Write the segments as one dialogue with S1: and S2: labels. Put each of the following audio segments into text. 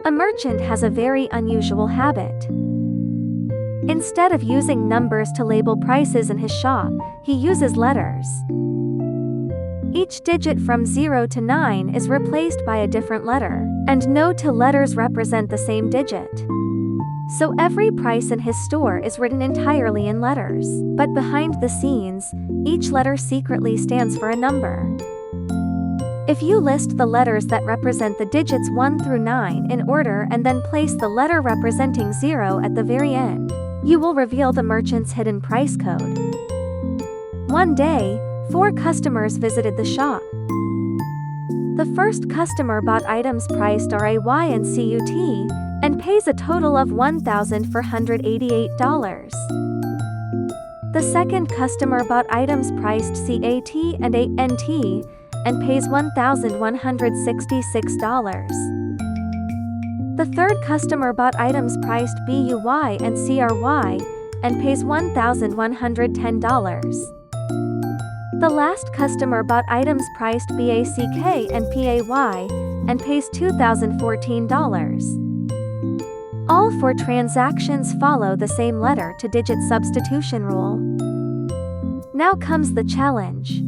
S1: A merchant has a very unusual habit. Instead of using numbers to label prices in his shop, he uses letters. Each digit from 0 to 9 is replaced by a different letter, and no two letters represent the same digit. So every price in his store is written entirely in letters, but behind the scenes, each letter secretly stands for a number. If you list the letters that represent the digits 1 through 9 in order and then place the letter representing 0 at the very end, you will reveal the merchant's hidden price code. One day, 4 customers visited the shop. The first customer bought items priced RAY and CUT, and pays a total of $1,488. The second customer bought items priced CAT and ANT, and pays $1,166. The third customer bought items priced BUY and CRY, and pays $1,110. The last customer bought items priced BACK and PAY, and pays $2,014. All 4 transactions follow the same letter-to-digit substitution rule. Now comes the challenge.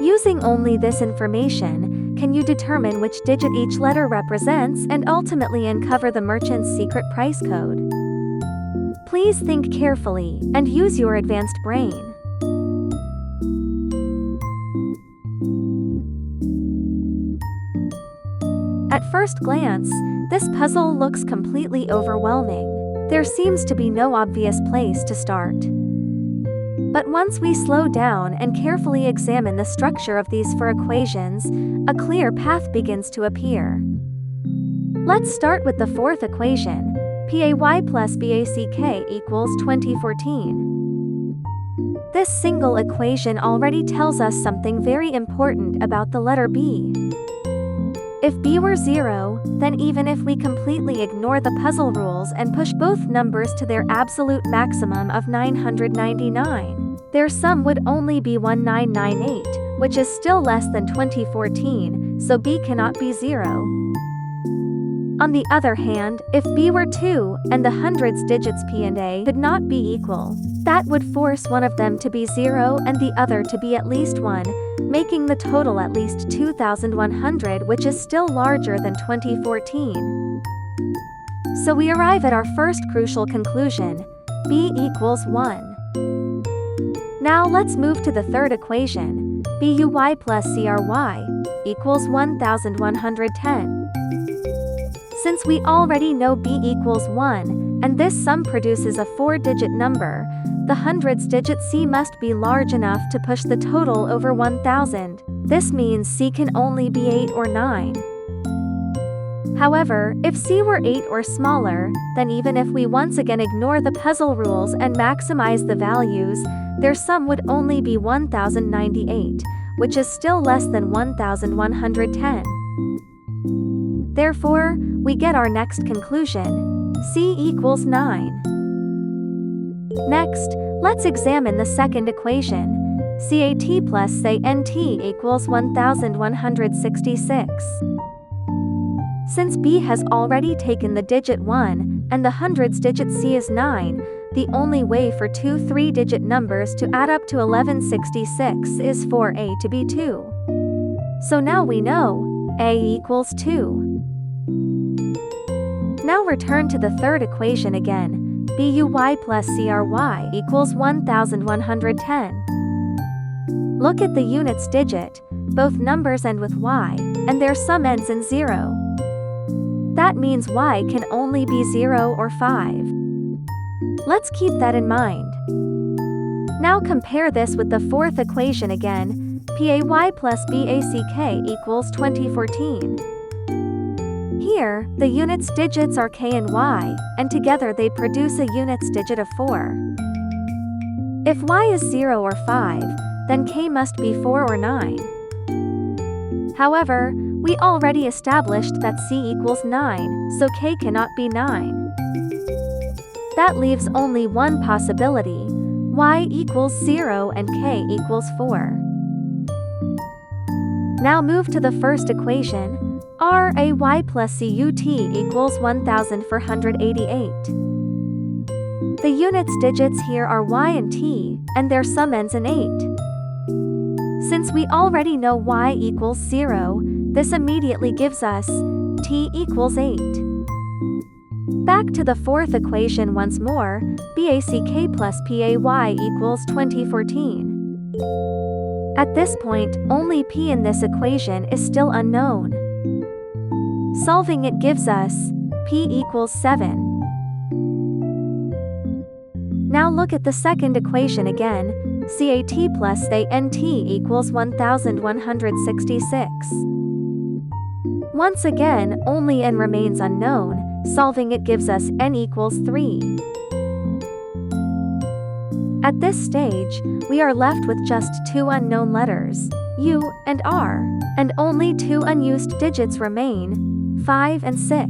S1: Using only this information, can you determine which digit each letter represents and ultimately uncover the merchant's secret price code? Please think carefully and use your advanced brain. At first glance, this puzzle looks completely overwhelming. There seems to be no obvious place to start. But once we slow down and carefully examine the structure of these 4 equations, a clear path begins to appear. Let's start with the 4th equation, PAY plus BACK equals 2014. This single equation already tells us something very important about the letter B. If B were 0, then even if we completely ignore the puzzle rules and push both numbers to their absolute maximum of 999, their sum would only be 1998, which is still less than 2014, so B cannot be 0. On the other hand, if B were 2, and the hundreds digits P and A could not be equal, that would force one of them to be 0 and the other to be at least 1, making the total at least 2100, which is still larger than 2014. So we arrive at our first crucial conclusion, B equals 1. Now let's move to the 3rd equation, BUY plus CRY equals 1110. Since we already know B equals 1, and this sum produces a 4-digit number, the hundreds digit C must be large enough to push the total over 1000. This means C can only be 8 or 9. However, if C were 8 or smaller, then even if we once again ignore the puzzle rules and maximize the values, their sum would only be 1098, which is still less than 1110. Therefore, we get our next conclusion, C equals 9. Next, let's examine the 2nd equation, CAT plus ANT equals 1166. Since B has already taken the digit 1, and the hundreds digit C is 9, the only way for 2 3-digit numbers to add up to 1166 is for A to be 2. So now we know, A equals 2. Now return to the 3rd equation again, BUY plus CRY equals 1110. Look at the units digit, both numbers end with Y, and their sum ends in 0. That means Y can only be 0 or 5. Let's keep that in mind. Now compare this with the 4th equation again, PAY plus BACK equals 2014. Here, the units digits are K and Y, and together they produce a units digit of 4. If Y is 0 or 5, then K must be 4 or 9. However, we already established that C equals 9, so K cannot be 9. That leaves only one possibility, Y equals 0 and K equals 4. Now move to the 1st equation, RAY plus CUT equals 1488. The units digits here are y and t, and their sum ends in 8. Since we already know y equals 0, this immediately gives us t equals 8. Back to the fourth equation once more, BACK plus PAY equals 2014. At this point, only p in this equation is still unknown. Solving it gives us p equals 7. Now look at the second equation again, CAT plus ANT equals 1166. Once again, only n remains unknown, solving it gives us n equals 3. At this stage, we are left with just two unknown letters, U and R, and only two unused digits remain, 5 and 6.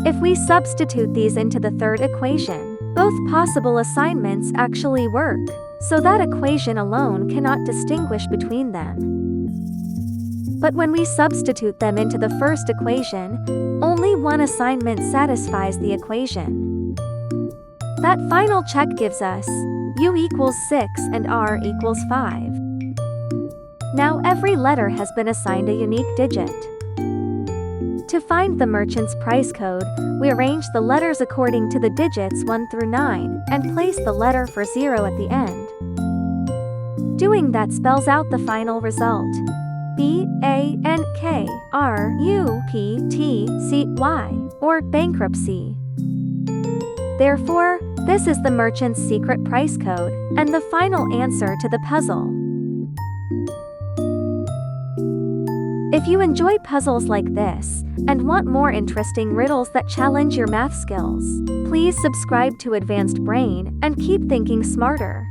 S1: If we substitute these into the third equation, both possible assignments actually work, so that equation alone cannot distinguish between them. But when we substitute them into the first equation, only one assignment satisfies the equation. That final check gives us U equals 6 and R equals 5. Now every letter has been assigned a unique digit. To find the merchant's price code, we arrange the letters according to the digits 1 through 9, and place the letter for 0 at the end. Doing that spells out the final result. BANKRUPTCY, or bankruptcy. Therefore, this is the merchant's secret price code, and the final answer to the puzzle. If you enjoy puzzles like this, and want more interesting riddles that challenge your math skills, please subscribe to Advanced Brain and keep thinking smarter.